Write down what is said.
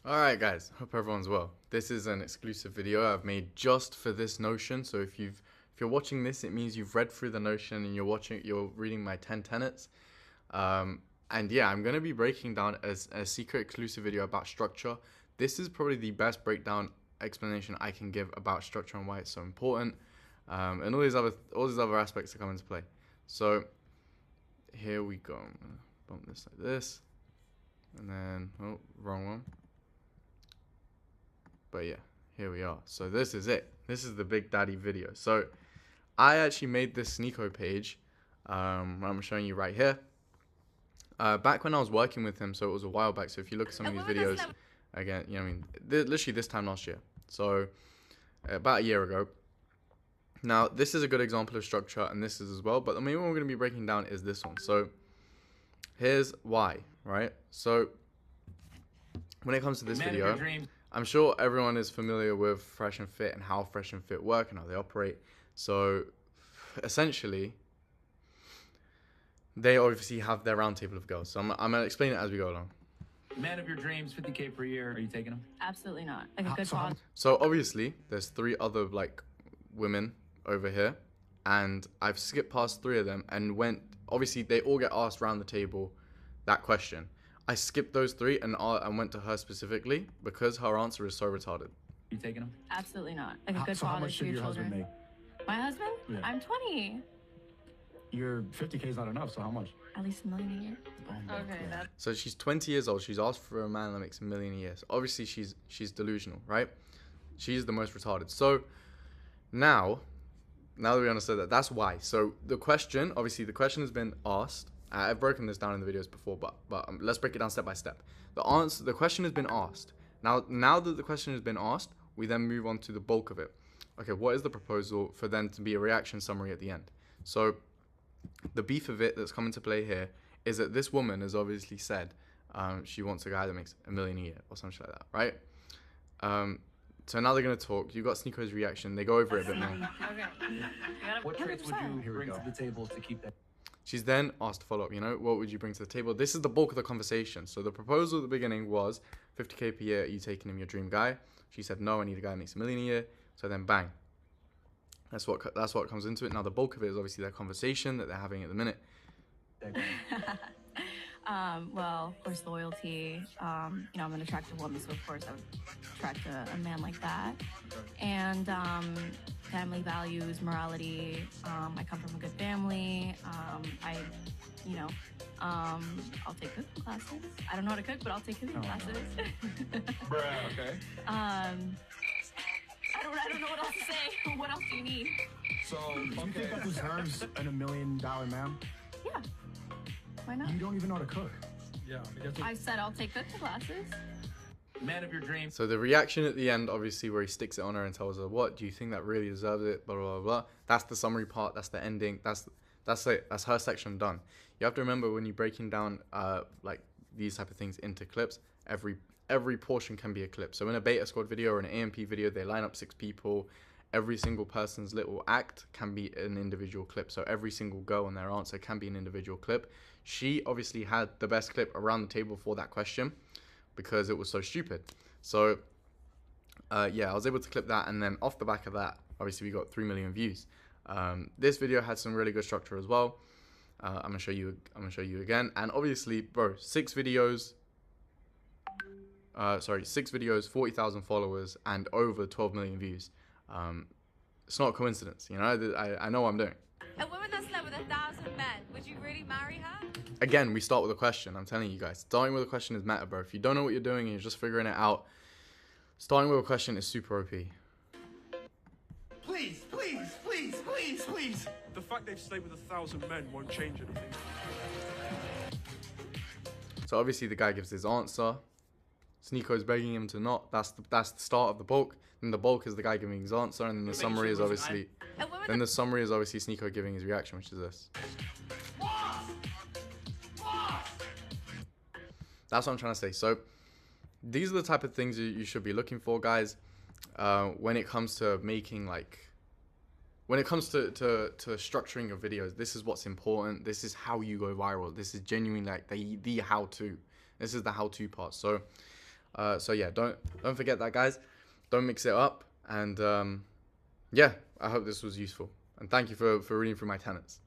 Alright guys, hope everyone's well. This is an exclusive video I've made just for this Notion. So if you're watching this, it means you've read through the Notion and you're reading my 10 tenets. And yeah, I'm gonna be breaking down a secret exclusive video about structure. This is probably the best breakdown explanation I can give about structure and why it's so important. And all these other aspects that come into play. So here we go. I'm gonna bump this like this. And then wrong one. But yeah, here we are. So this is it. This is the Big Daddy video. So I actually made this Sneako page. I'm showing you right here. Back when I was working with him, so it was a while back. So if you look at some of these videos, again, literally this time last year. So about a year ago. Now this is a good example of structure, and this is as well. But the main one we're going to be breaking down is this one. So here's why, right? So when it comes to this video, I'm sure everyone is familiar with Fresh and Fit and how Fresh and Fit work and how they operate. So essentially, they obviously have their round table of girls. So I'm going to explain it as we go along. Man of your dreams, 50K per year. Are you taking them? Absolutely not. Like a good father. So obviously, there's 3 other like women over here, and I've skipped past 3 of them and obviously they all get asked around the table that question. I skipped those 3 and went to her specifically because her answer is so retarded. You taking them? Absolutely not. Like a good So father how much to should your your children. husband make? My husband? Yeah. I'm 20. Your 50K is not enough, so how much? At least $1 million a year. Okay, that's So she's 20 years old. She's asked for a man that makes $1 million a year. So obviously she's delusional, right? She's the most retarded. So now that we understood that, that's why. So the question has been asked. I've broken this down in the videos before, but let's break it down step by step. The question has been asked. Now that the question has been asked, we then move on to the bulk of it. Okay, what is the proposal for then to be a reaction summary at the end? So the beef of it that's come into play here is that this woman has obviously said she wants a guy that makes $1 million a year or something like that, right? So now they're going to talk. You've got Sneako's reaction. They go over it a bit more. What traits would you Here we bring go. to the table to keep that? She's then asked to follow up, what would you bring to the table? This is the bulk of the conversation. So the proposal at the beginning was 50K per year, are you taking him your dream guy? She said, no, I need a guy that makes $1 million a year. So then bang. That's what comes into it. Now the bulk of it is obviously their conversation that they're having at the minute. well, of course, loyalty. I'm an attractive woman, so of course I would attract a man like that. And family values, morality. I come from a good family. I'll take cooking classes. I don't know how to cook, but I'll take cooking classes. Bruh, okay. I don't know what else to say. What else do you need? So, do you think that deserves a $1 million man? Yeah. Why not? You don't even know how to cook. Yeah, I said I'll take cooking classes. Man of your dreams. So the reaction at the end, obviously, where he sticks it on her and tells her, what, do you think that really deserves it? Blah, blah, blah. That's the summary part. That's the ending. That's it. That's her section done. You have to remember when you're breaking down like these type of things into clips, every portion can be a clip. So in a beta squad video or an AMP video, they line up 6 people. Every single person's little act can be an individual clip. So every single girl and their answer can be an individual clip. She obviously had the best clip around the table for that question because it was so stupid. So yeah, I was able to clip that, and then off the back of that, obviously we got 3 million views. This video had some really good structure as well. I'm gonna show you again, and obviously, bro, 6 videos, 40,000 followers, and over 12 million views. It's not a coincidence, I know what I'm doing. A woman that slept with 1,000 men, would you really marry her? Again, we start with a question. I'm telling you guys, starting with a question is meta, bro. If you don't know what you're doing and you're just figuring it out, starting with a question is super OP. Please. The fact they've stayed with 1,000 men won't change anything. So obviously the guy gives his answer. Sneako's begging him to not. That's the start of the bulk. Then the bulk is the guy giving his answer, and then the summary is obviously Sneako giving his reaction, which is this. That's what I'm trying to say. So these are the type of things you should be looking for, guys, when it comes to making when it comes to structuring your videos. This is what's important. This is how you go viral. This is genuinely like the how-to. This is the how-to part. So So yeah, don't forget that, guys. Don't mix it up. And yeah, I hope this was useful. And thank you for reading through my tenets.